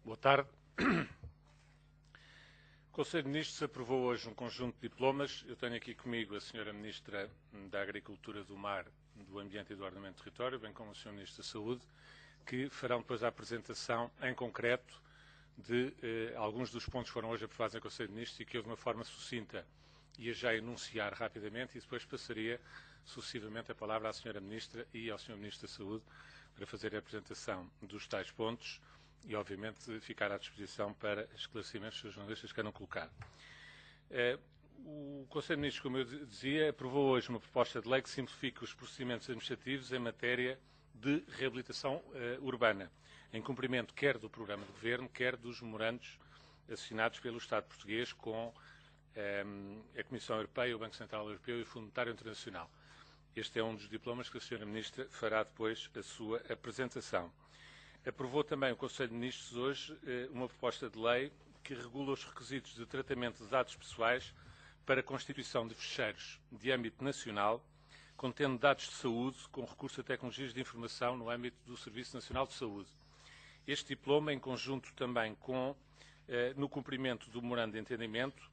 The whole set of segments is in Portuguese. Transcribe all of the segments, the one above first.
Boa tarde. O Conselho de Ministros aprovou hoje um conjunto de diplomas. Eu tenho aqui comigo a Sra. Ministra da Agricultura, do Mar, do Ambiente e do Ordenamento do Território, bem como o Sr. Ministro da Saúde, que farão depois a apresentação em concreto de alguns dos pontos que foram hoje aprovados em Conselho de Ministros e que eu, de uma forma sucinta, ia já enunciar rapidamente e depois passaria sucessivamente a palavra à Sra. Ministra e ao Sr. Ministro da Saúde para fazer a apresentação dos tais pontos e, obviamente, ficar à disposição para esclarecimentos que os jornalistas queiram colocar. O Conselho de Ministros, como eu dizia, aprovou hoje uma proposta de lei que simplifica os procedimentos administrativos em matéria de reabilitação urbana, em cumprimento quer do programa de governo, quer dos memorandos assinados pelo Estado português com a Comissão Europeia, o Banco Central Europeu e o Fundo Monetário Internacional. Este é um dos diplomas que a Sra. Ministra fará depois a sua apresentação. Aprovou também o Conselho de Ministros hoje uma proposta de lei que regula os requisitos de tratamento de dados pessoais para a constituição de ficheiros de âmbito nacional, contendo dados de saúde com recurso a tecnologias de informação no âmbito do Serviço Nacional de Saúde. Este diploma, em conjunto também com, no cumprimento do memorando de entendimento,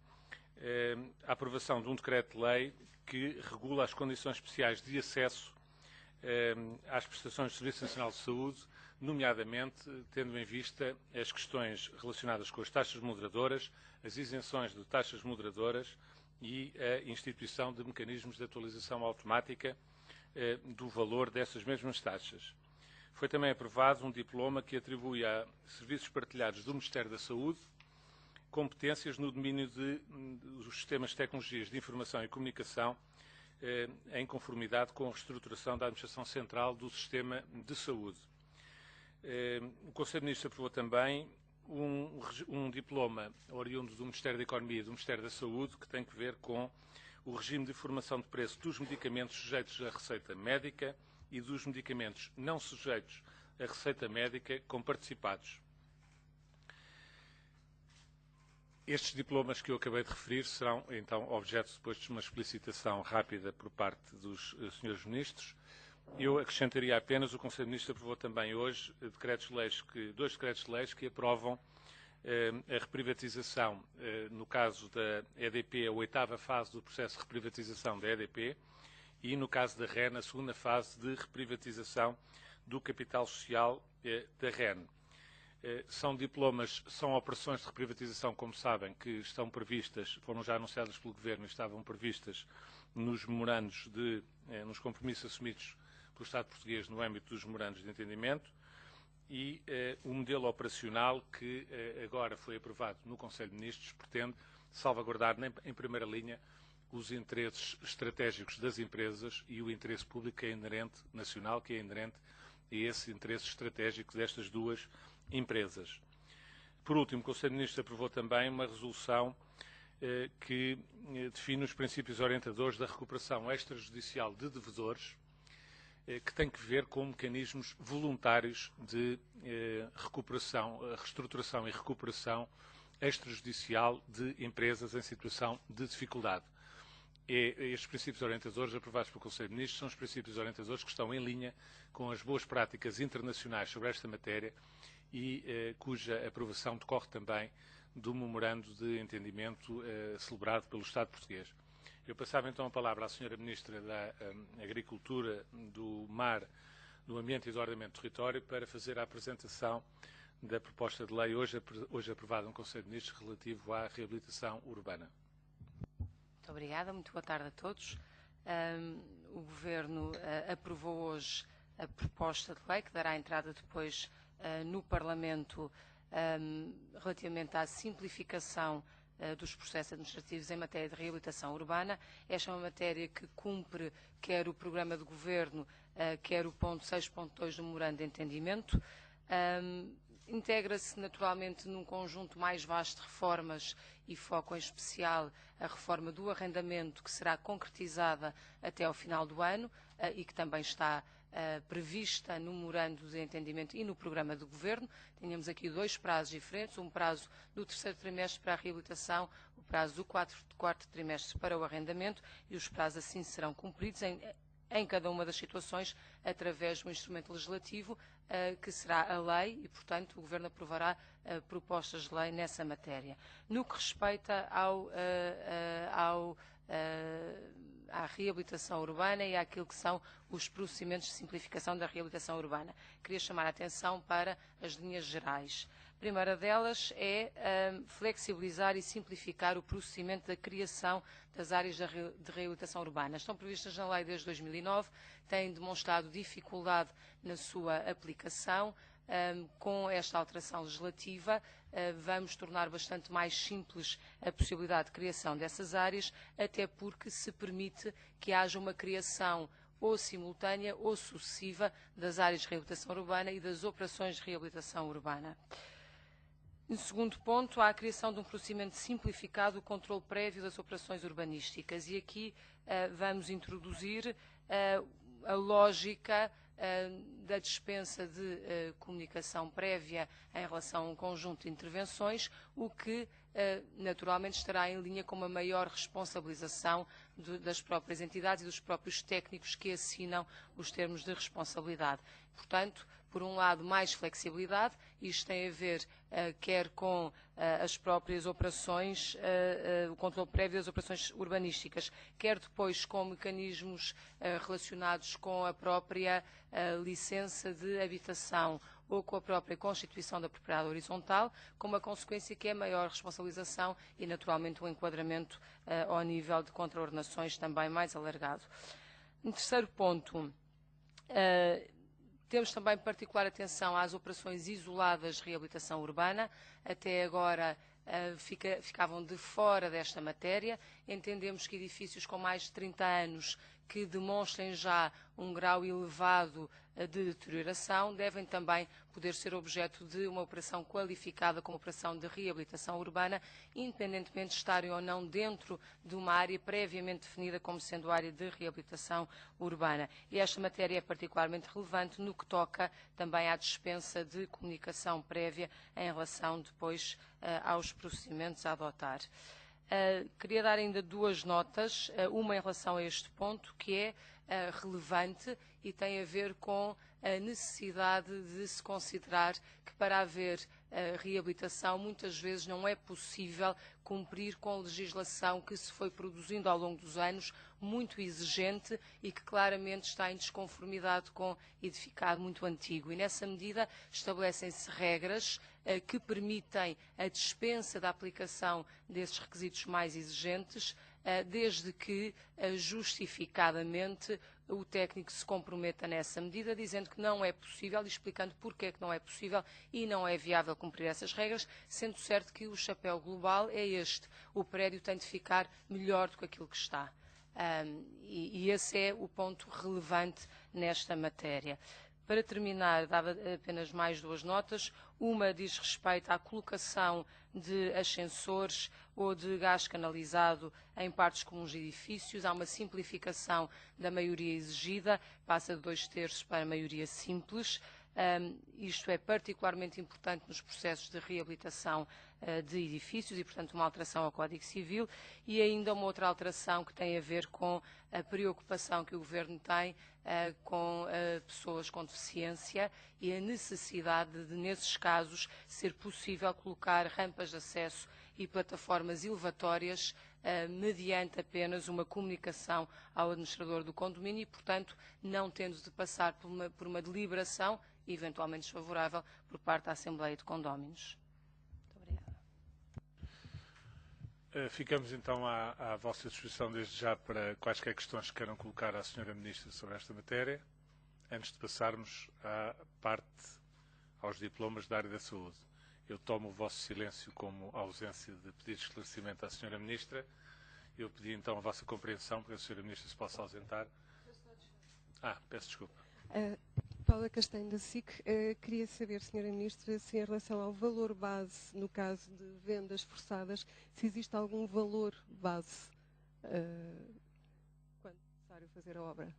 a aprovação de um decreto-lei que regula as condições especiais de acesso às prestações do Serviço Nacional de Saúde, nomeadamente tendo em vista as questões relacionadas com as taxas moderadoras, as isenções de taxas moderadoras e a instituição de mecanismos de atualização automática do valor dessas mesmas taxas. Foi também aprovado um diploma que atribui a serviços partilhados do Ministério da Saúde competências no domínio dos sistemas de tecnologias de informação e comunicação em conformidade com a reestruturação da Administração Central do Sistema de Saúde. O Conselho de Ministros aprovou também um diploma oriundo do Ministério da Economia e do Ministério da Saúde que tem que ver com o regime de formação de preço dos medicamentos sujeitos à receita médica e dos medicamentos não sujeitos à receita médica comparticipados. Estes diplomas que eu acabei de referir serão, então, objeto depois de uma explicitação rápida por parte dos Srs. Ministros. Eu acrescentaria apenas, o Conselho de Ministros aprovou também hoje dois decretos-leis que aprovam a reprivatização, no caso da EDP, a 8ª fase do processo de reprivatização da EDP, e no caso da REN, a 2ª fase de reprivatização do capital social da REN. São diplomas, são operações de reprivatização, como sabem, que estão previstas, foram já anunciadas pelo Governo e estavam previstas nos memorandos nos compromissos assumidos pelo Estado português no âmbito dos memorandos de entendimento e o modelo operacional que agora foi aprovado no Conselho de Ministros pretende salvaguardar em primeira linha os interesses estratégicos das empresas e o interesse público que é inerente, nacional, que é inerente a esse interesse estratégico destas duas empresas. Por último, o Conselho de Ministros aprovou também uma resolução que define os princípios orientadores da recuperação extrajudicial de devedores, que tem que ver com mecanismos voluntários de recuperação, reestruturação e recuperação extrajudicial de empresas em situação de dificuldade. Estes princípios orientadores aprovados pelo Conselho de Ministros são os princípios orientadores que estão em linha com as boas práticas internacionais sobre esta matéria e cuja aprovação decorre também do memorando de entendimento celebrado pelo Estado português. Eu passava então a palavra à Sra. Ministra da Agricultura, do Mar, do Ambiente e do Ordenamento do Território para fazer a apresentação da proposta de lei hoje aprovada no Conselho de Ministros relativo à reabilitação urbana. Muito obrigada, muito boa tarde a todos. O Governo aprovou hoje a proposta de lei que dará entrada depois no Parlamento relativamente à simplificação dos processos administrativos em matéria de reabilitação urbana. Esta é uma matéria que cumpre quer o programa de governo, quer o ponto 6.2 do memorando de entendimento. Integra-se naturalmente num conjunto mais vasto de reformas e foco em especial a reforma do arrendamento que será concretizada até ao final do ano e que também está prevista no memorando de entendimento e no programa de governo. Tínhamos aqui dois prazos diferentes, um prazo do 3º trimestre para a reabilitação, o prazo do 4º trimestre para o arrendamento e os prazos assim serão cumpridos em cada uma das situações através de um instrumento legislativo que será a lei e, portanto, o Governo aprovará propostas de lei nessa matéria. No que respeita à reabilitação urbana e àquilo que são os procedimentos de simplificação da reabilitação urbana, queria chamar a atenção para as linhas gerais. A primeira delas é flexibilizar e simplificar o procedimento da criação das áreas de reabilitação urbana. Estão previstas na lei desde 2009, têm demonstrado dificuldade na sua aplicação. Com esta alteração legislativa, vamos tornar bastante mais simples a possibilidade de criação dessas áreas, até porque se permite que haja uma criação ou simultânea ou sucessiva das áreas de reabilitação urbana e das operações de reabilitação urbana. Em segundo ponto, há a criação de um procedimento simplificado do controle prévio das operações urbanísticas. E aqui vamos introduzir a lógica da dispensa de comunicação prévia em relação a um conjunto de intervenções, o que naturalmente estará em linha com uma maior responsabilização das próprias entidades e dos próprios técnicos que assinam os termos de responsabilidade. Portanto, por um lado, mais flexibilidade, isto tem a ver quer com as próprias operações, o controle prévio das operações urbanísticas, quer depois com mecanismos relacionados com a própria licença de habitação ou com a própria constituição da propriedade horizontal, com uma consequência que é maior responsabilização e, naturalmente, um enquadramento ao nível de contraordenações também mais alargado. Em terceiro ponto, temos também particular atenção às operações isoladas de reabilitação urbana. Até agora ficavam de fora desta matéria. Entendemos que edifícios com mais de 30 anos que demonstrem já um grau elevado de deterioração devem também poder ser objeto de uma operação qualificada como operação de reabilitação urbana, independentemente de estarem ou não dentro de uma área previamente definida como sendo área de reabilitação urbana. E esta matéria é particularmente relevante no que toca também à dispensa de comunicação prévia em relação depois aos procedimentos a adotar. Queria dar ainda duas notas, uma em relação a este ponto, que é relevante e tem a ver com a necessidade de se considerar que para haver reabilitação muitas vezes não é possível cumprir com a legislação que se foi produzindo ao longo dos anos, muito exigente e que claramente está em desconformidade com edificado muito antigo. E nessa medida estabelecem-se regras que permitem a dispensa da aplicação desses requisitos mais exigentes, desde que justificadamente o técnico se comprometa nessa medida, dizendo que não é possível e explicando porque é que não é possível e não é viável cumprir essas regras, sendo certo que o chapéu global é este. O prédio tem de ficar melhor do que aquilo que está. E esse é o ponto relevante nesta matéria. Para terminar, dava apenas mais duas notas. Uma diz respeito à colocação de ascensores ou de gás canalizado em partes comuns de edifícios. Há uma simplificação da maioria exigida, passa de 2/3 para a maioria simples. Isto é particularmente importante nos processos de reabilitação de edifícios e, portanto, uma alteração ao Código Civil e ainda uma outra alteração que tem a ver com a preocupação que o Governo tem com pessoas com deficiência e a necessidade de, nesses casos, ser possível colocar rampas de acesso e plataformas elevatórias mediante apenas uma comunicação ao administrador do condomínio e, portanto, não tendo de passar por uma deliberação eventualmente desfavorável por parte da Assembleia de Condóminos. Muito obrigada. Ficamos então à vossa disposição desde já para quaisquer questões que queiram colocar à Sra. Ministra sobre esta matéria, antes de passarmos à parte aos diplomas da área da saúde. Eu tomo o vosso silêncio como ausência de pedido de esclarecimento à Sra. Ministra. Eu pedi então a vossa compreensão para que a Sra. Ministra se possa ausentar. Peço desculpa. Paula Castanho, da SIC. Queria saber, Sra. Ministra, se em relação ao valor base, no caso de vendas forçadas, se existe algum valor base quando é necessário fazer a obra.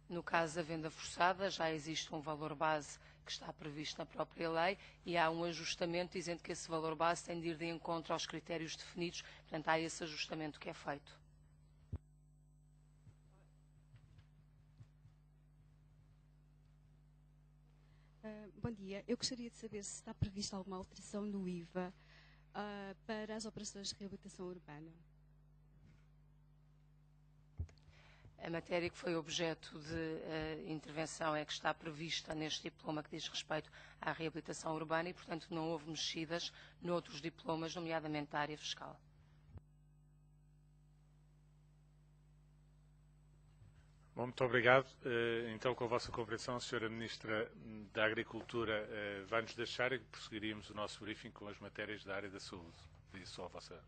No caso da venda forçada, já existe um valor base que está previsto na própria lei e há um ajustamento dizendo que esse valor base tem de ir de encontro aos critérios definidos, portanto há esse ajustamento que é feito. Bom dia. Eu gostaria de saber se está prevista alguma alteração no IVA para as operações de reabilitação urbana. A matéria que foi objeto de intervenção é que está prevista neste diploma que diz respeito à reabilitação urbana e, portanto, não houve mexidas noutros diplomas, nomeadamente da área fiscal. Bom, muito obrigado. Então, com a vossa compreensão, a Sra. Ministra da Agricultura vai-nos deixar e prosseguiríamos o nosso briefing com as matérias da área da saúde. Pedi só a vossa...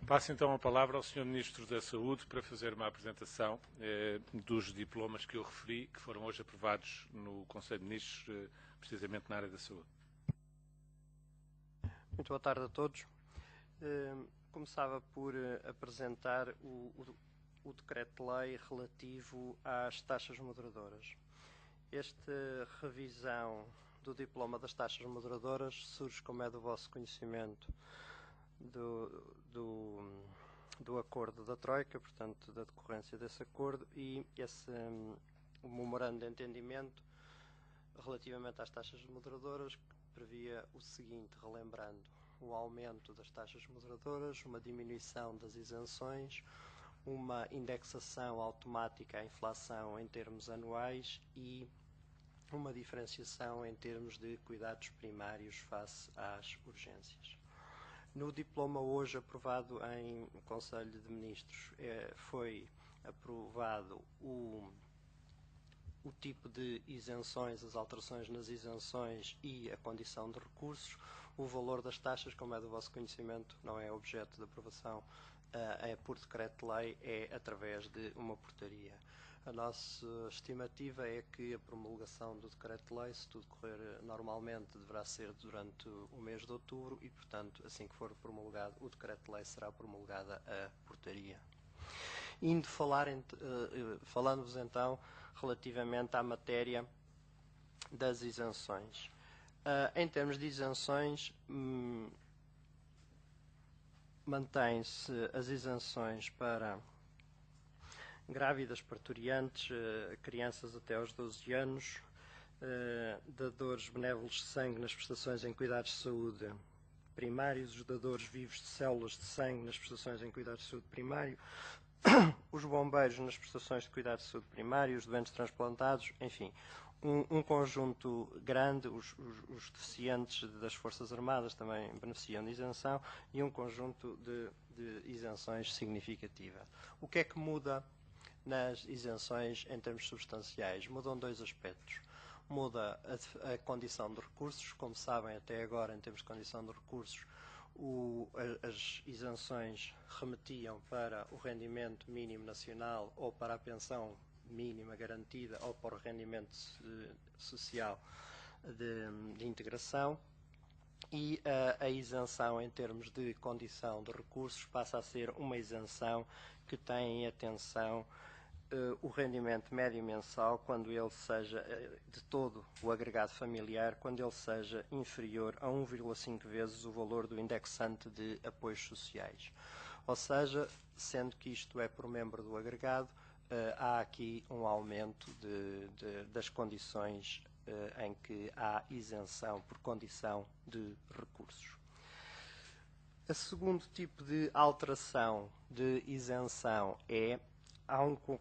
Passo então a palavra ao Sr. Ministro da Saúde para fazer uma apresentação dos diplomas que eu referi, que foram hoje aprovados no Conselho de Ministros, precisamente na área da saúde. Muito boa tarde a todos. Começava por apresentar o decreto-lei relativo às taxas moderadoras. Esta revisão do diploma das taxas moderadoras surge, como é do vosso conhecimento, do acordo da Troika, portanto, da decorrência desse acordo, e o memorando de entendimento relativamente às taxas moderadoras previa o seguinte, relembrando o aumento das taxas moderadoras, uma diminuição das isenções, uma indexação automática à inflação em termos anuais e uma diferenciação em termos de cuidados primários face às urgências. No diploma hoje aprovado em Conselho de Ministros foi aprovado o tipo de isenções, as alterações nas isenções e a condição de recursos. O valor das taxas, como é do vosso conhecimento, não é objeto de aprovação, é por decreto-lei, é através de uma portaria. A nossa estimativa é que a promulgação do decreto-lei, se tudo correr normalmente, deverá ser durante o mês de outubro e, portanto, assim que for promulgado o decreto-lei, será promulgada a portaria. Indo falando-vos então relativamente à matéria das isenções. Em termos de isenções, mantém-se as isenções para grávidas, parturiantes, crianças até aos 12 anos, dadores benévolos de sangue nas prestações em cuidados de saúde primários, os dadores vivos de células de sangue nas prestações em cuidados de saúde primário, os bombeiros nas prestações de cuidados de saúde primário, os doentes transplantados, enfim, um conjunto grande, os deficientes das Forças Armadas também beneficiam de isenção e um conjunto de isenções significativa. O que é que muda nas isenções em termos substanciais? Mudam dois aspectos. Muda a condição de recursos, como sabem até agora em termos de condição de recursos, as isenções remetiam para o rendimento mínimo nacional ou para a pensão mínima garantida ou para o rendimento social de integração e a isenção em termos de condição de recursos passa a ser uma isenção que tem em atenção o rendimento médio mensal quando ele seja, de todo o agregado familiar, quando ele seja inferior a 1,5 vezes o valor do indexante de apoios sociais. Ou seja, sendo que isto é por membro do agregado, há aqui um aumento das condições em que há isenção por condição de recursos. O segundo tipo de alteração de isenção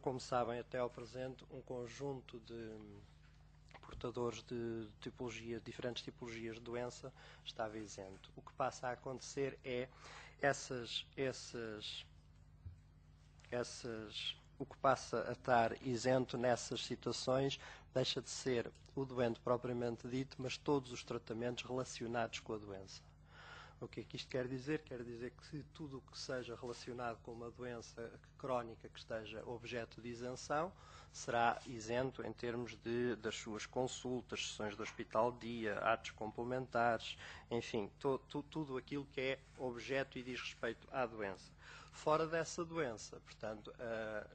como sabem até ao presente, um conjunto de portadores de diferentes tipologias de doença estava isento. O que passa a acontecer é o que passa a estar isento nessas situações deixa de ser o doente propriamente dito, mas todos os tratamentos relacionados com a doença. O que é que isto quer dizer? Quer dizer que se tudo o que seja relacionado com uma doença crónica que esteja objeto de isenção será isento em termos das suas consultas, sessões de hospital-dia, atos complementares, enfim, tudo aquilo que é objeto e diz respeito à doença. Fora dessa doença, portanto,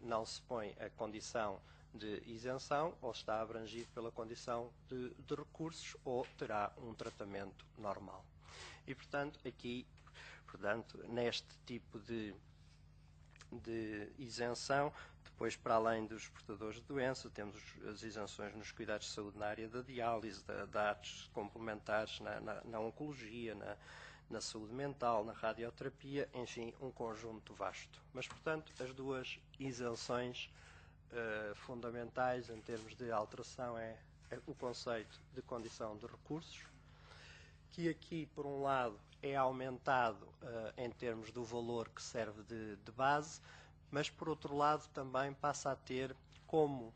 não se põe a condição de isenção ou está abrangido pela condição de recursos ou terá um tratamento normal. E, portanto, aqui, portanto, neste tipo de isenção, depois, para além dos portadores de doença, temos as isenções nos cuidados de saúde na área da diálise, de atos complementares na oncologia, na saúde mental, na radioterapia, enfim, um conjunto vasto. Mas, portanto, as duas isenções fundamentais em termos de alteração é o conceito de condição de recursos, que aqui, por um lado, é aumentado em termos do valor que serve de base, mas, por outro lado, também passa a ter como,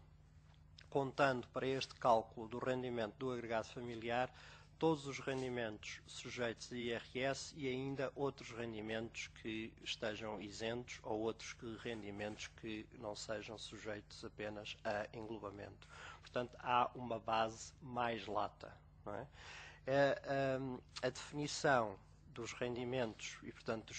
contando para este cálculo do rendimento do agregado familiar, todos os rendimentos sujeitos a IRS e ainda outros rendimentos que estejam isentos ou outros rendimentos que não sejam sujeitos apenas a englobamento. Portanto, há uma base mais lata. Não é? A definição dos rendimentos e, portanto,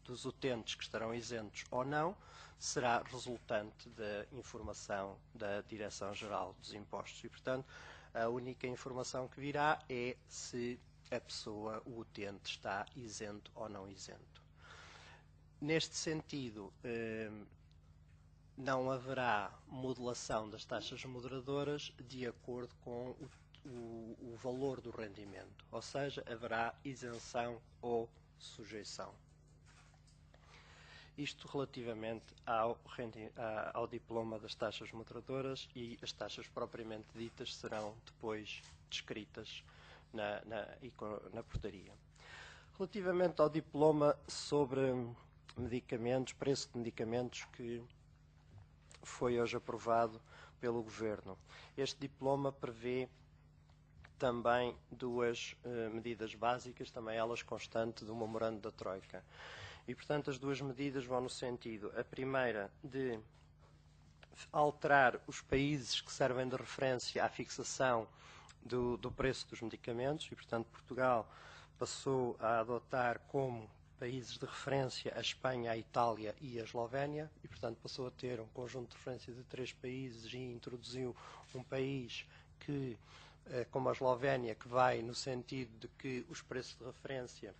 dos utentes que estarão isentos ou não, será resultante da informação da Direção-Geral dos Impostos. E, portanto, a única informação que virá é se a pessoa, o utente, está isento ou não isento. Neste sentido, não haverá modulação das taxas moderadoras de acordo com o valor do rendimento, ou seja, haverá isenção ou sujeição. Isto relativamente ao diploma das taxas moderadoras, e as taxas propriamente ditas serão depois descritas na portaria. Relativamente ao diploma sobre medicamentos, preço de medicamentos, que foi hoje aprovado pelo Governo. Este diploma prevê também duas medidas básicas, também elas constantes do memorando da Troika. E, portanto, as duas medidas vão no sentido, a primeira, de alterar os países que servem de referência à fixação do preço dos medicamentos, e, portanto, Portugal passou a adotar como países de referência a Espanha, a Itália e a Eslovénia, e, portanto, passou a ter um conjunto de referência de 3 países e introduziu um país que, como a Eslovénia, que vai no sentido de que os preços de referência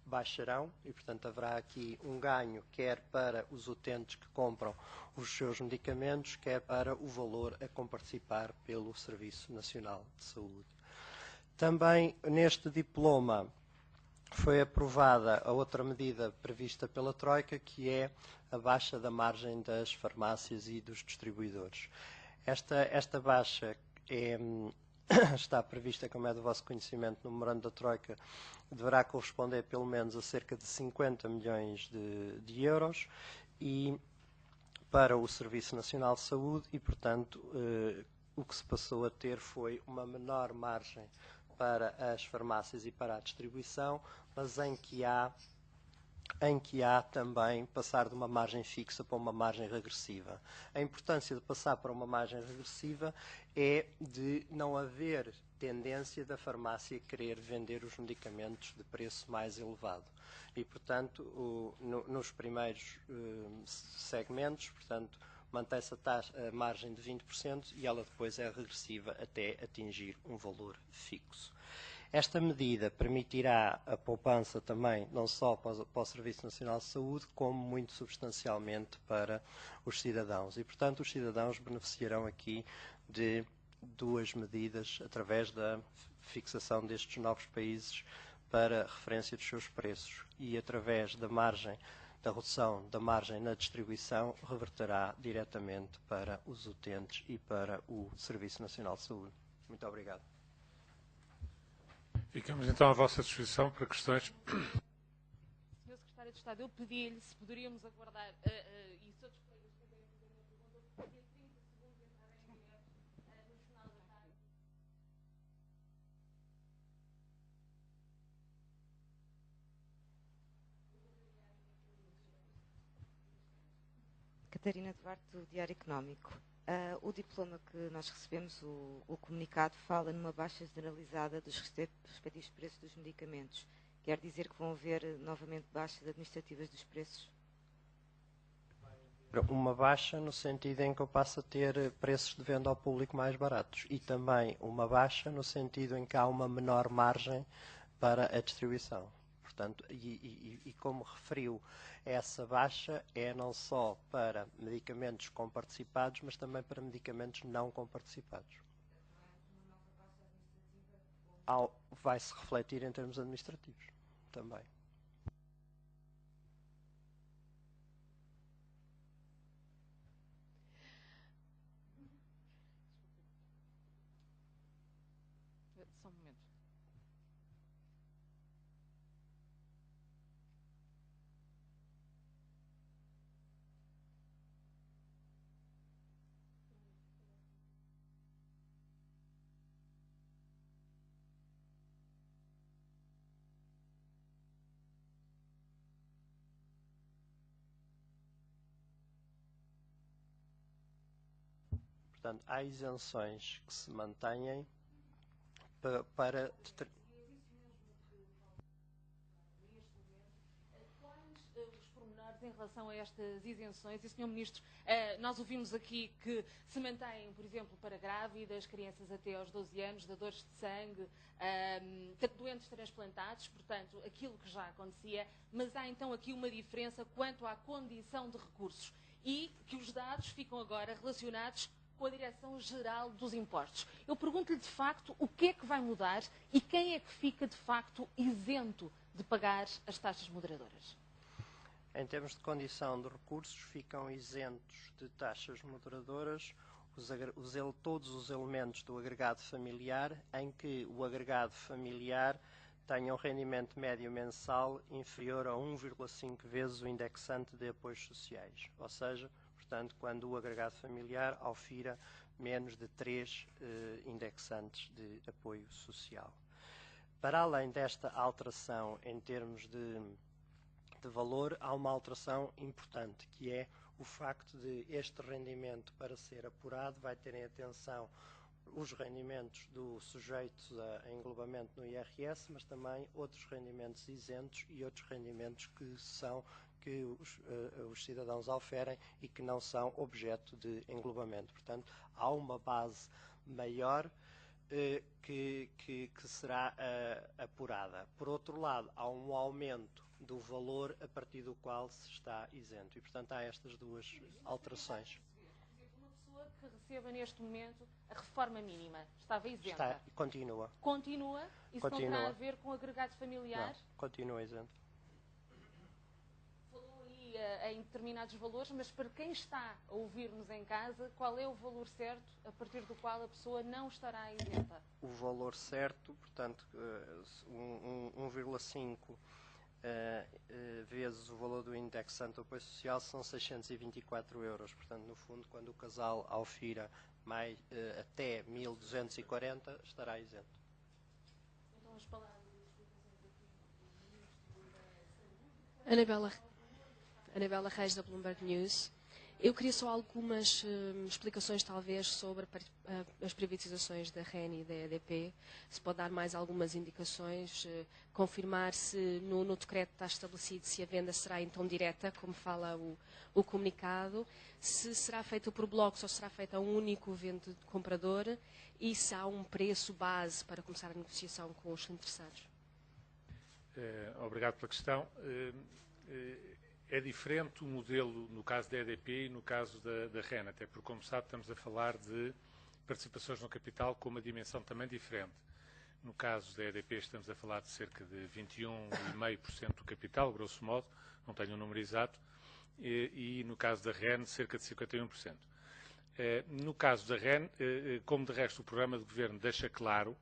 baixarão e, portanto, haverá aqui um ganho quer para os utentes que compram os seus medicamentos, quer para o valor a comparticipar pelo Serviço Nacional de Saúde. Também neste diploma foi aprovada a outra medida prevista pela Troika, que é a baixa da margem das farmácias e dos distribuidores. Esta baixa está prevista, como é do vosso conhecimento, no memorando da Troika, deverá corresponder pelo menos a cerca de 50 milhões de euros e para o Serviço Nacional de Saúde e, portanto, o que se passou a ter foi uma menor margem para as farmácias e para a distribuição, mas em que há também passar de uma margem fixa para uma margem regressiva. A importância de passar para uma margem regressiva é de não haver tendência da farmácia querer vender os medicamentos de preço mais elevado. E, portanto, nos primeiros segmentos, portanto, mantém-se a margem de 20% e ela depois é regressiva até atingir um valor fixo. Esta medida permitirá a poupança também, não só para o Serviço Nacional de Saúde, como muito substancialmente para os cidadãos. E, portanto, os cidadãos beneficiarão aqui de duas medidas através da fixação destes novos países para referência dos seus preços e através da redução da margem na distribuição, reverterá diretamente para os utentes e para o Serviço Nacional de Saúde. Muito obrigado. Ficamos então à vossa disposição para questões. Senhor Secretário de Estado, eu pedi-lhe se poderíamos aguardar, e se outros colegas quiserem fazer uma pergunta, eu pedia 30 segundos de entrar em direto no final da tarde. Catarina Duarte, do Diário Económico. O diploma que nós recebemos, o comunicado, fala numa baixa generalizada dos respectivos preços dos medicamentos. Quer dizer que vão haver novamente baixas administrativas dos preços? Uma baixa no sentido em que eu passo a ter preços de venda ao público mais baratos e também uma baixa no sentido em que há uma menor margem para a distribuição. Portanto, e como referiu, essa baixa é não só para medicamentos comparticipados, mas também para medicamentos não comparticipados. Vai-se refletir em termos administrativos também. Só um momento. Portanto, há isenções que se mantêm para Os pormenores em relação a estas isenções, e Sr. Ministro, nós ouvimos aqui que se mantêm, por exemplo, para grávidas, crianças até aos 12 anos, dadores de sangue, doentes transplantados, portanto, aquilo que já acontecia, mas há então aqui uma diferença quanto à condição de recursos e que os dados ficam agora relacionados com a Direção-Geral dos Impostos. Eu pergunto-lhe, de facto, o que é que vai mudar e quem é que fica, de facto, isento de pagar as taxas moderadoras? Em termos de condição de recursos, ficam isentos de taxas moderadoras todos os elementos do agregado familiar em que o agregado familiar tenha um rendimento médio mensal inferior a 1,5 vezes o indexante de apoios sociais. Ou seja, portanto, quando o agregado familiar aufira menos de 3 indexantes de apoio social. Para além desta alteração em termos de valor, há uma alteração importante, que é o facto de este rendimento, para ser apurado, vai ter em atenção os rendimentos do sujeito a englobamento no IRS, mas também outros rendimentos isentos e outros rendimentos que os cidadãos oferem e que não são objeto de englobamento. Portanto, há uma base maior que será apurada. Por outro lado, há um aumento do valor a partir do qual se está isento. E, portanto, há estas duas alterações. Uma pessoa que receba neste momento a reforma mínima estava isenta. Continua. Continua? Isso não terá a ver com o agregado familiar? Não, continua isento. Falou aí em determinados valores, mas para quem está a ouvir-nos em casa, qual é o valor certo a partir do qual a pessoa não estará isenta? O valor certo, portanto, 1,5 vezes o valor do indexante do apoio social são 624 euros. Portanto, no fundo, quando o casal aufira até 1.240, estará isento. Então, as palavras Anabela Reis, da Bloomberg News. Eu queria só algumas explicações, talvez, sobre as privatizações da REN e da EDP. Se pode dar mais algumas indicações, confirmar se no decreto está estabelecido se a venda será então direta, como fala o comunicado, se será feita por blocos ou será feita a um único comprador e se há um preço base para começar a negociação com os interessados. Obrigado pela questão. É diferente o modelo no caso da EDP e no caso da REN, até porque, como sabe, estamos a falar de participações no capital com uma dimensão também diferente. No caso da EDP estamos a falar de cerca de 21,5% do capital, grosso modo, não tenho o número exato, e no caso da REN cerca de 51%. No caso da REN, como de resto o programa de governo deixa claro,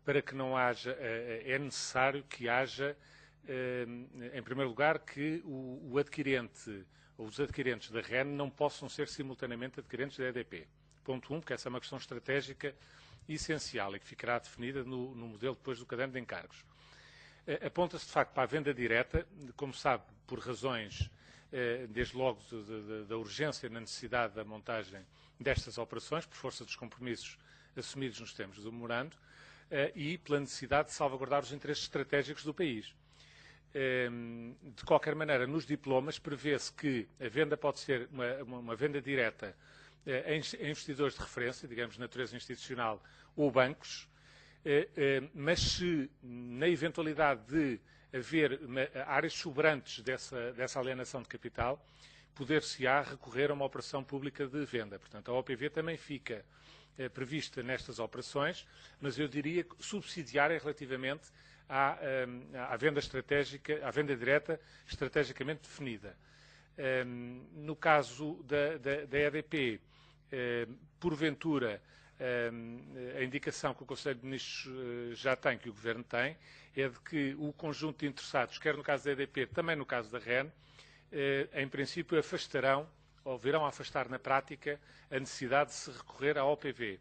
para que não haja, é necessário que haja, em primeiro lugar, que o adquirente ou os adquirentes da REN não possam ser simultaneamente adquirentes da EDP. Ponto 1, porque essa é uma questão estratégica essencial e que ficará definida no modelo depois do caderno de encargos. Aponta-se, de facto, para a venda direta, como sabe, por razões, desde logo, da urgência na necessidade da montagem destas operações, por força dos compromissos assumidos nos termos do memorando, e pela necessidade de salvaguardar os interesses estratégicos do país. De qualquer maneira, nos diplomas prevê-se que a venda pode ser uma venda direta em investidores de referência, digamos, de natureza institucional ou bancos, mas se, na eventualidade de haver áreas sobrantes dessa alienação de capital, poder-se-á recorrer a uma operação pública de venda. Portanto, a OPV também fica prevista nestas operações, mas eu diria subsidiária relativamente à venda estratégica, à venda direta estrategicamente definida. No caso da EDP, porventura, a indicação que o Conselho de Ministros já tem, que o Governo tem, é de que o conjunto de interessados, quer no caso da EDP, também no caso da REN, em princípio afastarão, ou virão a afastar na prática, a necessidade de se recorrer à OPV.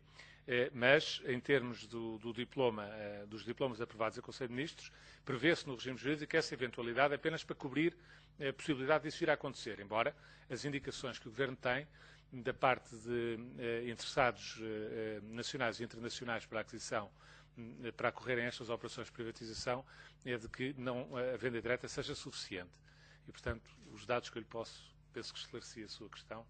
Mas, em termos dos diplomas aprovados em Conselho de Ministros, prevê-se no regime jurídico essa eventualidade apenas para cobrir a possibilidade disso vir a acontecer, embora as indicações que o Governo tem da parte de interessados nacionais e internacionais para a aquisição, para acorrerem a estas operações de privatização, é de que a venda direta seja suficiente. E, portanto, os dados que eu lhe penso que esclareci a sua questão.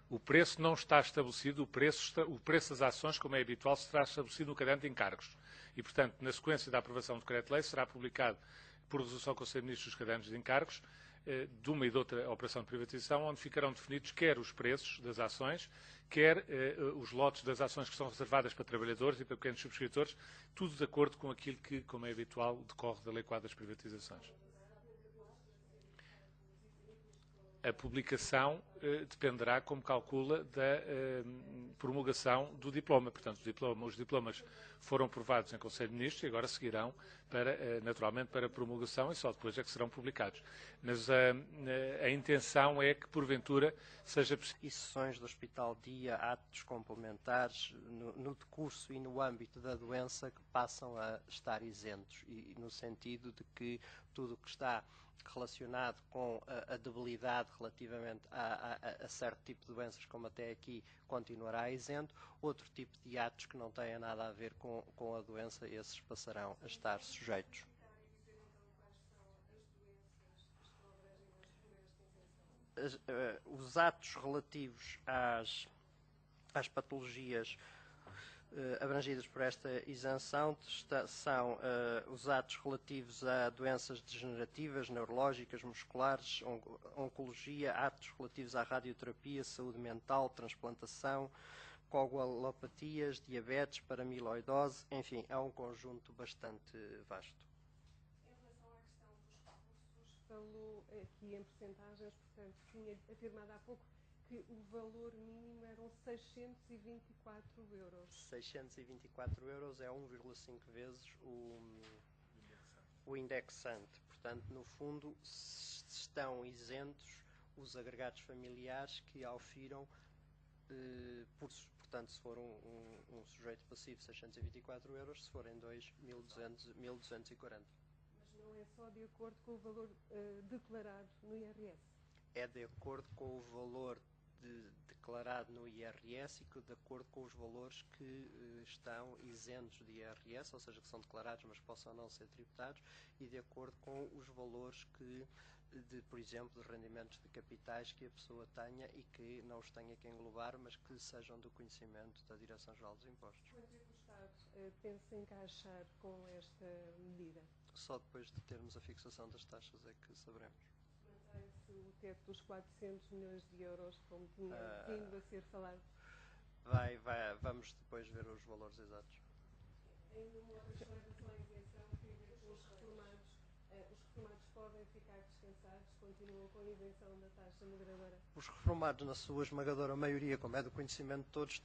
O preço não está estabelecido, o preço das ações, como é habitual, será estabelecido no caderno de encargos. E, portanto, na sequência da aprovação do decreto-lei, será publicado por resolução do Conselho de Ministros os cadernos de encargos de uma e de outra operação de privatização, onde ficarão definidos quer os preços das ações, quer os lotes das ações que são reservadas para trabalhadores e para pequenos subscritores, tudo de acordo com aquilo que, como é habitual, decorre da Lei Quadro das Privatizações. A publicação dependerá, como calcula, da promulgação do diploma. Portanto, os diplomas foram aprovados em Conselho de Ministros e agora seguirão, naturalmente, para a promulgação e só depois é que serão publicados. Mas a intenção é que, porventura, seja possível. E sessões do Hospital Dia, atos complementares, no decurso e no âmbito da doença que passam a estar isentos, e no sentido de que tudo o que está relacionado com a debilidade relativamente a certo tipo de doenças, como até aqui, continuará isento. Outro tipo de atos que não tenha nada a ver com a doença, esses passarão a estar sujeitos. Os atos relativos às patologias abrangidas por esta isenção são os atos relativos a doenças degenerativas, neurológicas, musculares, oncologia, atos relativos à radioterapia, saúde mental, transplantação, coagulopatias, diabetes, paramiloidose, enfim, é um conjunto bastante vasto. Em relação à questão dos recursos, falou aqui em percentagens, portanto, tinha afirmado há pouco que o valor mínimo eram 624 euros. 624 euros é 1,5 vezes o indexante. Portanto, no fundo, estão isentos os agregados familiares que aufiram, portanto, se for um sujeito passivo, 624 euros, se forem dois, 1.240. Mas não é só de acordo com o valor declarado no IRS? É de acordo com o valor declarado no IRS e de acordo com os valores que estão isentos de IRS, ou seja, que são declarados, mas possam não ser tributados, e de acordo com os valores por exemplo, de rendimentos de capitais que a pessoa tenha e que não os tenha que englobar, mas que sejam do conhecimento da Direção-Geral dos Impostos. Quanto é que o Estado pensa encaixar com esta medida? Só depois de termos a fixação das taxas é que saberemos. Mantém-se o teto dos 400 milhões de euros, como tinha vindo a ser falado? Vamos depois ver os valores exatos. Ainda uma outra questão em relação à isenção, tem a ver com os reformados. Os reformados podem ficar descansados, continuam com a isenção da taxa moderadora? Os reformados, na sua esmagadora maioria, como é do conhecimento de todos,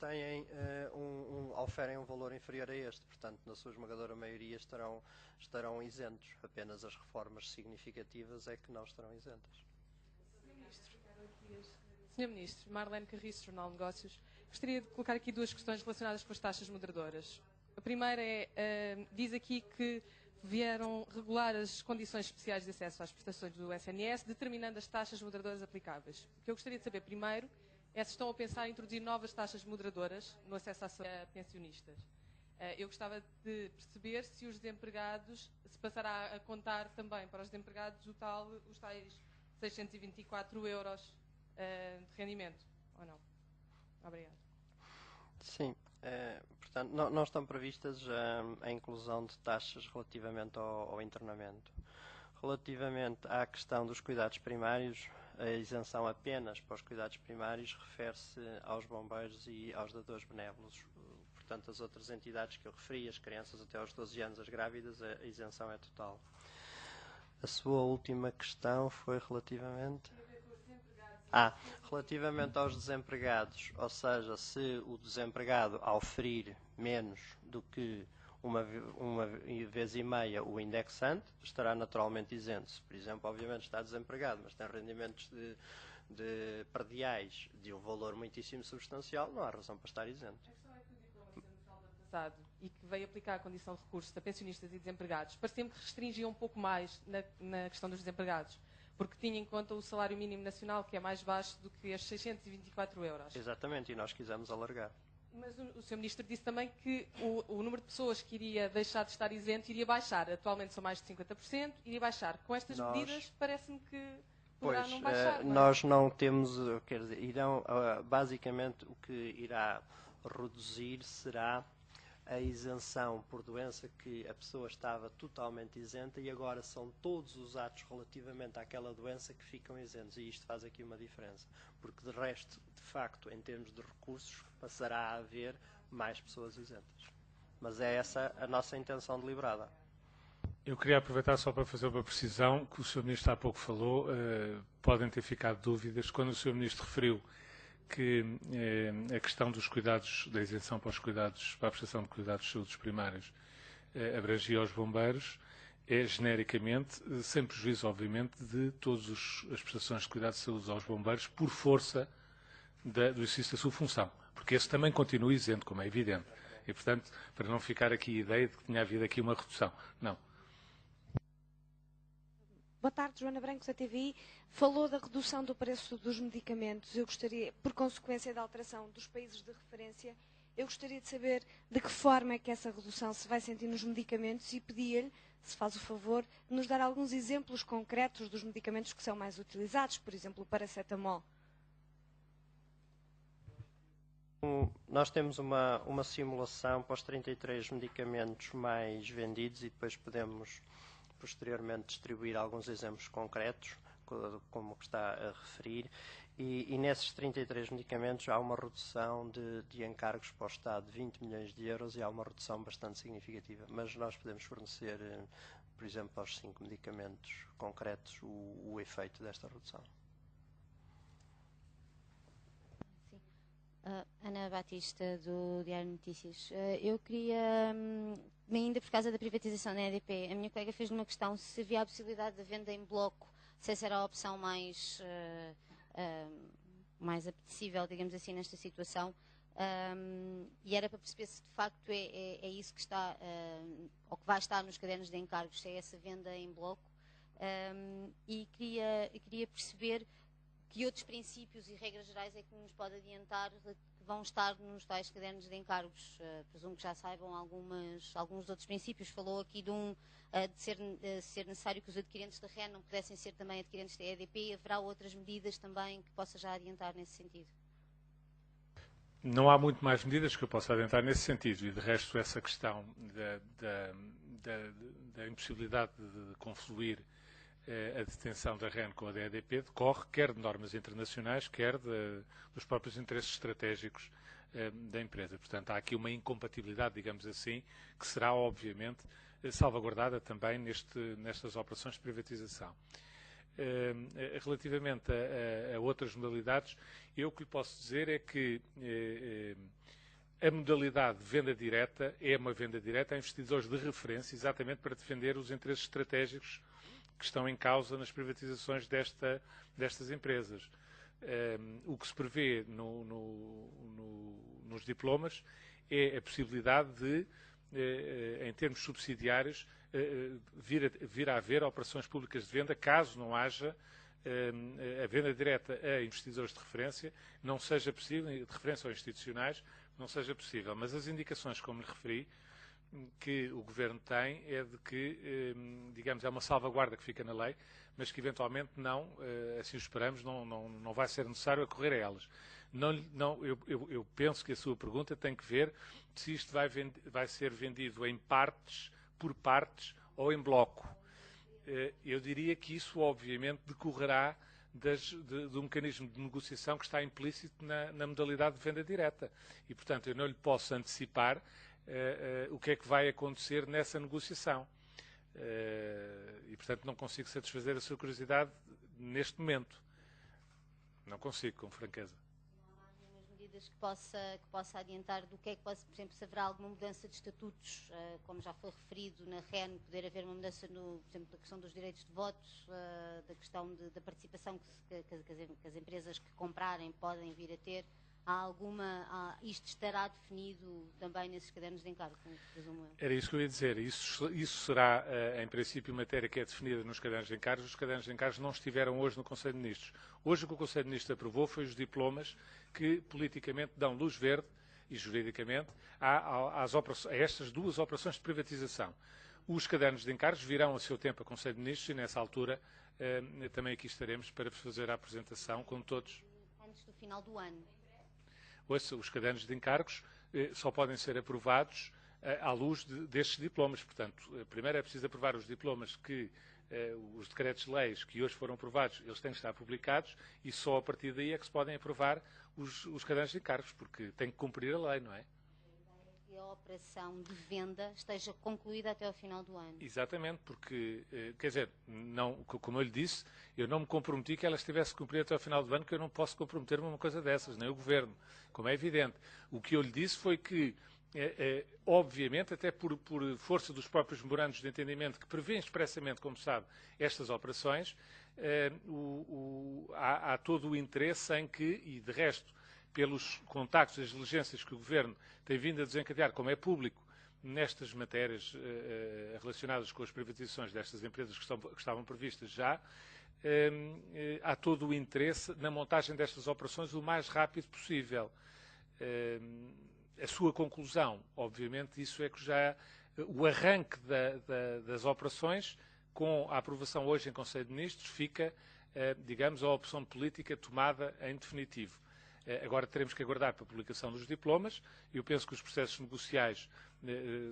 oferem um valor inferior a este. Portanto, na sua esmagadora maioria estarão isentos. Apenas as reformas significativas é que não estarão isentas. Sr. Ministro, Marlene Carriço, Jornal de Negócios. Gostaria de colocar aqui duas questões relacionadas com as taxas moderadoras. A primeira diz aqui que vieram regular as condições especiais de acesso às prestações do SNS, determinando as taxas moderadoras aplicáveis. O que eu gostaria de saber primeiro é se estão a pensar em introduzir novas taxas moderadoras no acesso a pensionistas. Eu gostava de perceber se os desempregados, se passará a contar também para os desempregados os tais 624 euros de rendimento, ou não? Obrigada. Sim. Portanto, não estão previstas a inclusão de taxas relativamente ao internamento. Relativamente à questão dos cuidados primários, a isenção apenas para os cuidados primários refere-se aos bombeiros e aos dadores benévolos. Portanto, as outras entidades que eu referi, as crianças até aos 12 anos, as grávidas, a isenção é total. A sua última questão foi relativamente... relativamente aos desempregados, ou seja, se o desempregado, ao ferir menos do que uma vez e meia o indexante, estará naturalmente isento. Se, por exemplo, obviamente está desempregado, mas tem rendimentos de perdiais de um valor muitíssimo substancial, não há razão para estar isento. E que veio aplicar a condição de recurso a pensionistas e desempregados, parecia-me que restringia um pouco mais na questão dos desempregados, porque tinha em conta o salário mínimo nacional, que é mais baixo do que estes 624 euros. Exatamente, e nós quisemos alargar. Mas o Sr. Ministro disse também que o número de pessoas que iria deixar de estar isento iria baixar. Atualmente são mais de 50%, iria baixar. Com estas medidas, parece-me que poderá não baixar. Nós não temos, quer dizer, basicamente o que irá reduzir será a isenção por doença, que a pessoa estava totalmente isenta e agora são todos os atos relativamente àquela doença que ficam isentos, e isto faz aqui uma diferença, porque de resto, de facto, em termos de recursos, passará a haver mais pessoas isentas. Mas é essa a nossa intenção deliberada. Eu queria aproveitar só para fazer uma precisão, que o Sr. Ministro há pouco falou, podem ter ficado dúvidas, quando o Sr. Ministro referiu que a questão dos cuidados, da isenção para a prestação de cuidados de saúde primários abrangia os bombeiros, é genericamente, sem prejuízo, obviamente, de todas as prestações de cuidados de saúde aos bombeiros, por força do exercício da sua função, porque esse também continua isento, como é evidente. E, portanto, para não ficar aqui a ideia de que tinha havido aqui uma redução. Não. Boa tarde, Joana Branco, da TVI. Falou da redução do preço dos medicamentos. Eu gostaria, por consequência da alteração dos países de referência, eu gostaria de saber de que forma é que essa redução se vai sentir nos medicamentos e pedia-lhe, se faz o favor, de nos dar alguns exemplos concretos dos medicamentos que são mais utilizados, por exemplo, o paracetamol. Nós temos uma simulação para os 33 medicamentos mais vendidos e depois podemos posteriormente distribuir alguns exemplos concretos, como que está a referir, e nesses 33 medicamentos há uma redução de encargos para o Estado de 20 milhões de euros e há uma redução bastante significativa. Mas nós podemos fornecer, por exemplo, aos 5 medicamentos concretos, o efeito desta redução. Ana Batista, do Diário Notícias. Eu queria, ainda por causa da privatização da EDP, a minha colega fez uma questão se havia a possibilidade de venda em bloco, se essa era a opção mais apetecível, digamos assim, nesta situação, e era para perceber se de facto é isso que está, ou que vai estar nos cadernos de encargos, se é essa venda em bloco, e queria perceber que outros princípios e regras gerais é que nos pode adiantar que vão estar nos tais cadernos de encargos. Presumo que já saibam alguns outros princípios. Falou aqui de ser necessário que os adquirentes da REN não pudessem ser também adquirentes da EDP. Haverá outras medidas também que possa já adiantar nesse sentido? Não há muito mais medidas que eu possa adiantar nesse sentido. E, de resto, essa questão da impossibilidade de confluir a detenção da REN com a da EDP decorre quer de normas internacionais, quer dos próprios interesses estratégicos da empresa. Portanto, há aqui uma incompatibilidade, digamos assim, que será, obviamente, salvaguardada também nestas operações de privatização. Relativamente a outras modalidades, eu o que lhe posso dizer é que a modalidade de venda direta é uma venda direta a investidores de referência, exatamente para defender os interesses estratégicos que estão em causa nas privatizações destas empresas. O que se prevê nos diplomas é a possibilidade de, em termos subsidiários, vir a haver operações públicas de venda, caso não haja a venda direta a investidores de referência, não seja possível, de referência ou institucionais, não seja possível. Mas as indicações, como lhe referi, que o Governo tem é de que, digamos, é uma salvaguarda que fica na lei, mas que eventualmente não, assim o esperamos, não vai ser necessário acorrer a elas. Eu penso que a sua pergunta tem que ver se isto vai ser vendido em partes, por partes ou em bloco. Eu diria que isso, obviamente, decorrerá do mecanismo de negociação que está implícito na modalidade de venda direta. E, portanto, eu não lhe posso antecipar o que é que vai acontecer nessa negociação. E, portanto, não consigo satisfazer a sua curiosidade neste momento. Não consigo, com franqueza. Não há nenhumas medidas que possa adiantar do que é que, por exemplo, se haverá alguma mudança de estatutos, como já foi referido na REN, poder haver uma mudança, por exemplo, da questão dos direitos de votos, da questão da participação que as empresas que comprarem podem vir a ter. Isto estará definido também nesses cadernos de encargo, presumo eu? Era isso que eu ia dizer. Isso será, em princípio, matéria que é definida nos cadernos de encargos. Os cadernos de encargos não estiveram hoje no Conselho de Ministros. Hoje o que o Conselho de Ministros aprovou foi os diplomas que politicamente dão luz verde e juridicamente a estas duas operações de privatização. Os cadernos de encargos virão a seu tempo a Conselho de Ministros e, nessa altura, também aqui estaremos para fazer a apresentação com todos. Antes do final do ano. Os cadernos de encargos só podem ser aprovados à luz destes diplomas. Portanto, primeiro é preciso aprovar os diplomas que os decretos-leis que hoje foram aprovados, eles têm que estar publicados e só a partir daí é que se podem aprovar os cadernos de encargos, porque tem que cumprir a lei, não é? Que a operação de venda esteja concluída até ao final do ano. Exatamente, porque, quer dizer, como eu lhe disse, eu não me comprometi que ela estivesse cumprida até ao final do ano, que eu não posso comprometer-me a uma coisa dessas, nem o Governo, como é evidente. O que eu lhe disse foi que, obviamente, até por força dos próprios memorandos de entendimento, que prevêem expressamente, como sabe, estas operações, há todo o interesse em que, e de resto, pelos contactos e as diligências que o Governo tem vindo a desencadear, como é público, nestas matérias relacionadas com as privatizações destas empresas que estavam previstas já, há todo o interesse na montagem destas operações o mais rápido possível. A sua conclusão, obviamente, isso é que já o arranque das operações, com a aprovação hoje em Conselho de Ministros, fica, digamos, a opção política tomada em definitivo. Agora teremos que aguardar para a publicação dos diplomas. Eu penso que os processos negociais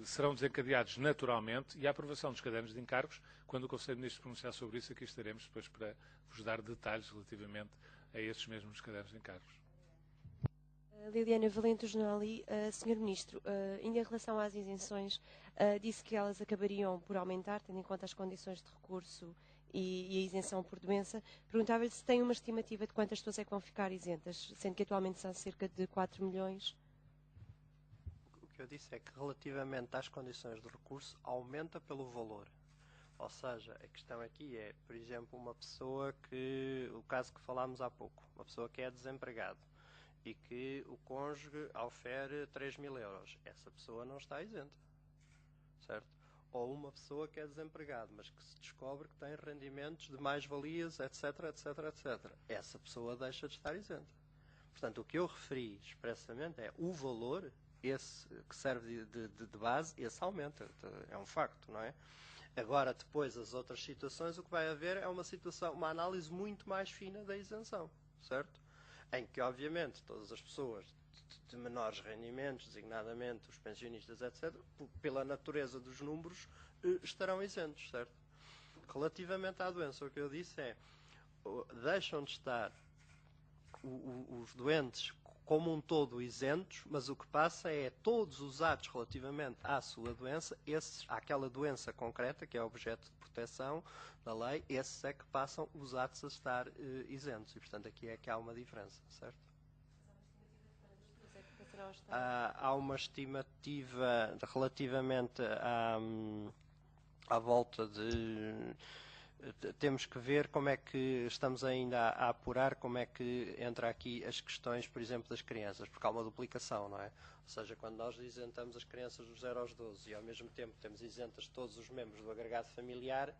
serão desencadeados naturalmente e a aprovação dos cadernos de encargos, quando o Conselho de Ministros pronunciar sobre isso, aqui estaremos depois para vos dar detalhes relativamente a esses mesmos cadernos de encargos. Liliana Valente, jornali. Sr. Ministro, ainda em relação às isenções, disse que elas acabariam por aumentar, tendo em conta as condições de recurso e a isenção por doença. Perguntava-lhe se tem uma estimativa de quantas pessoas é que vão ficar isentas, sendo que atualmente são cerca de 4 milhões. O que eu disse é que relativamente às condições de recurso aumenta pelo valor. Ou seja, a questão aqui é, por exemplo, uma pessoa o caso que falámos há pouco, uma pessoa que é desempregado e que o cônjuge ofere 3.000 euros. Essa pessoa não está isenta, certo? Ou uma pessoa que é desempregado, mas que se descobre que tem rendimentos de mais-valias, etc, etc, etc. Essa pessoa deixa de estar isenta. Portanto, o que eu referi expressamente é o valor, esse que serve de base, esse aumenta. É um facto, não é? Agora, depois, as outras situações, o que vai haver é uma análise muito mais fina da isenção, certo? Em que, obviamente, todas as pessoas de menores rendimentos, designadamente os pensionistas, etc., pela natureza dos números, estarão isentos, certo? Relativamente à doença, o que eu disse é, deixam de estar os doentes como um todo isentos, mas o que passa é todos os atos relativamente à sua doença, àquela doença concreta, que é objeto de proteção da lei, esses é que passam os atos a estar isentos. E, portanto, aqui é que há uma diferença, certo? Há uma estimativa relativamente à volta de... Temos que ver como é que estamos ainda a apurar, como é que entra aqui as questões, por exemplo, das crianças, porque há uma duplicação, não é? Ou seja, quando nós isentamos as crianças dos 0 aos 12 e ao mesmo tempo temos isentas todos os membros do agregado familiar,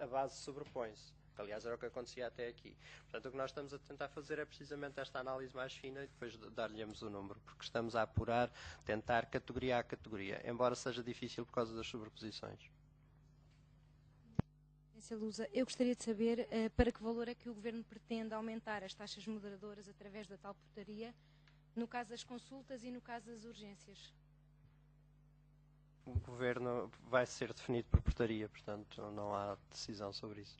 a base sobrepõe-se. Aliás, era o que acontecia até aqui. Portanto, o que nós estamos a tentar fazer é precisamente esta análise mais fina e depois dar-lhe-nos o número, porque estamos a apurar, tentar categoria a categoria, embora seja difícil por causa das sobreposições. Patrícia Lusa. Eu gostaria de saber para que valor é que o Governo pretende aumentar as taxas moderadoras através da tal portaria, no caso das consultas e no caso das urgências. O Governo vai ser definido por portaria, portanto não há decisão sobre isso.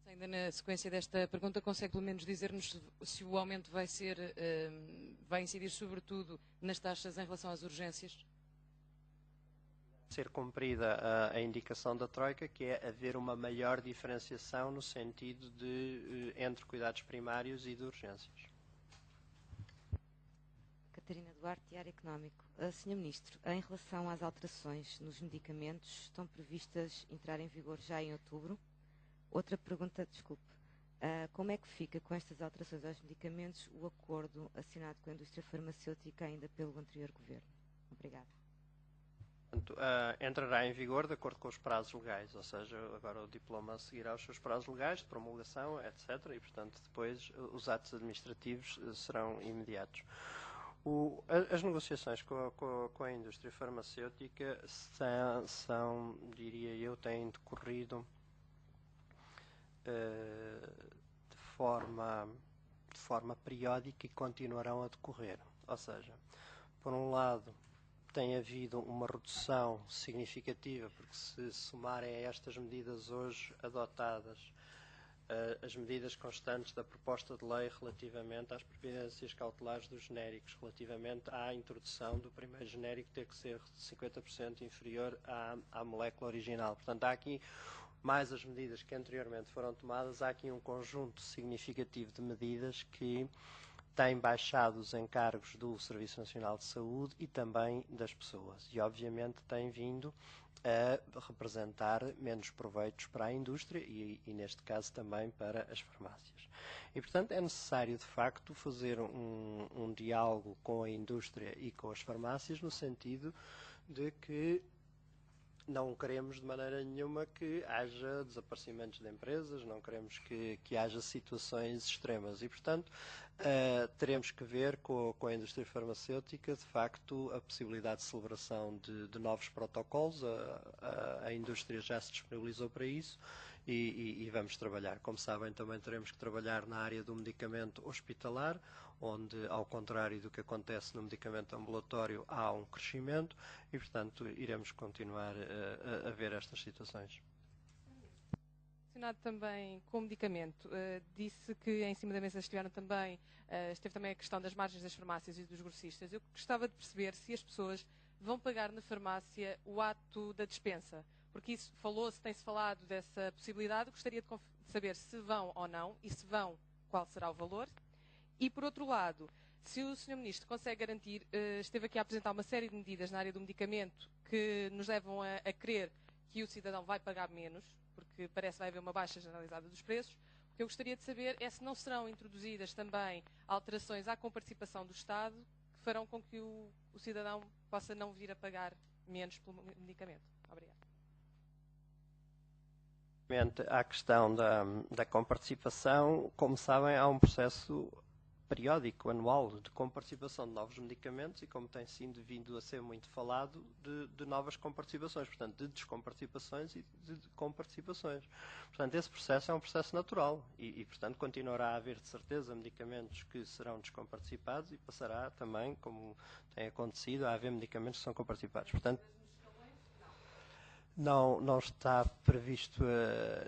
Ainda na sequência desta pergunta, consegue pelo menos dizer-nos se o aumento vai incidir sobretudo nas taxas em relação às urgências? Ser cumprida a indicação da Troika, que é haver uma maior diferenciação no sentido de entre cuidados primários e de urgências. Catarina Duarte, Diário Económico. Sr. Ministro, em relação às alterações nos medicamentos, estão previstas entrar em vigor já em outubro? Outra pergunta, desculpe. Como é que fica com estas alterações aos medicamentos o acordo assinado com a indústria farmacêutica ainda pelo anterior Governo? Obrigada. Portanto, entrará em vigor de acordo com os prazos legais, ou seja, agora o diploma seguirá os seus prazos legais de promulgação, etc. E, portanto, depois os atos administrativos serão imediatos. As negociações com a indústria farmacêutica são, diria eu, têm decorrido de forma periódica e continuarão a decorrer. Ou seja, por um lado, tem havido uma redução significativa, porque se somarem a estas medidas hoje adotadas, as medidas constantes da proposta de lei relativamente às providências cautelares dos genéricos, relativamente à introdução do primeiro genérico ter que ser 50% inferior à molécula original. Portanto, há aqui, mais as medidas que anteriormente foram tomadas, há aqui um conjunto significativo de medidas que têm baixado os encargos do Serviço Nacional de Saúde e também das pessoas. E, obviamente, têm vindo a representar menos proveitos para a indústria e, neste caso, também para as farmácias. E, portanto, é necessário, de facto, fazer um diálogo com a indústria e com as farmácias no sentido de que não queremos de maneira nenhuma que haja desaparecimentos de empresas, não queremos que haja situações extremas e, portanto, teremos que ver com a indústria farmacêutica, de facto, a possibilidade de celebração de novos protocolos. A indústria já se disponibilizou para isso e vamos trabalhar. Como sabem, também teremos que trabalhar na área do medicamento hospitalar, onde, ao contrário do que acontece no medicamento ambulatório, há um crescimento e, portanto, iremos continuar a ver estas situações. Relacionado também com o medicamento, disse que em cima da mesa esteve também a questão das margens das farmácias e dos grossistas. Eu gostava de perceber se as pessoas vão pagar na farmácia o ato da dispensa, porque isso tem-se falado dessa possibilidade. Gostaria de saber se vão ou não, e se vão, qual será o valor. E, por outro lado, se o Sr. Ministro consegue garantir, esteve aqui a apresentar uma série de medidas na área do medicamento que nos levam a crer que o cidadão vai pagar menos, porque parece que vai haver uma baixa generalizada dos preços. O que eu gostaria de saber é se não serão introduzidas também alterações à comparticipação do Estado que farão com que o cidadão possa não vir a pagar menos pelo medicamento. Obrigada. À questão da comparticipação, como sabem, há um processo periódico, anual, de comparticipação de novos medicamentos e, como tem sido vindo a ser muito falado, de novas comparticipações, portanto, de descomparticipações e de comparticipações. Portanto, esse processo é um processo natural e, portanto, continuará a haver, de certeza, medicamentos que serão descomparticipados e passará também, como tem acontecido, a haver medicamentos que são comparticipados. Portanto, não está previsto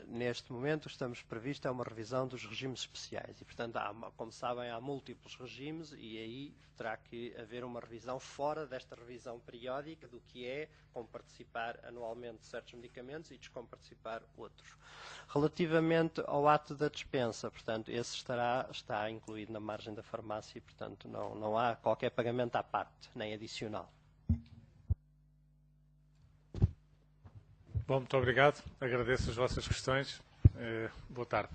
neste momento, estamos previsto é uma revisão dos regimes especiais e, portanto, como sabem, há múltiplos regimes e aí terá que haver uma revisão fora desta revisão periódica do que é comparticipar anualmente certos medicamentos e descomparticipar outros. Relativamente ao ato da dispensa, portanto, esse está incluído na margem da farmácia e, portanto, não há qualquer pagamento à parte, nem adicional. Bom, muito obrigado. Agradeço as vossas questões. Boa tarde.